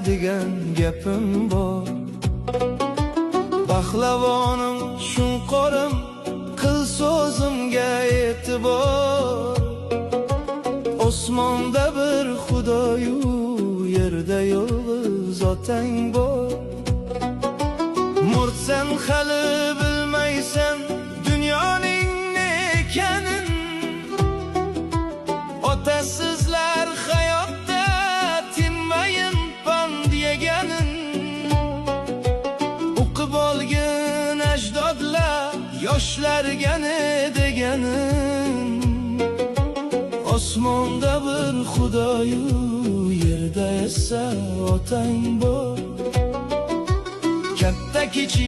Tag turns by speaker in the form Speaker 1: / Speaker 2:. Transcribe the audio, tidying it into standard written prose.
Speaker 1: degan gapim bor. Pahlavonim shunqorim, qil so'zimga e'tibor. Osmonda bir Xudoyu, yerda yolg'iz otang bor. Murtsan hali bilmaysan dunyoning ne ekanin. Otasizlar hayotda tinmayin pand yeganin. O'qib olgin ajdodlar yoshlarga ne deganin. Osmonda bir Xudoyu, yerda esa otang bor. Katta kichik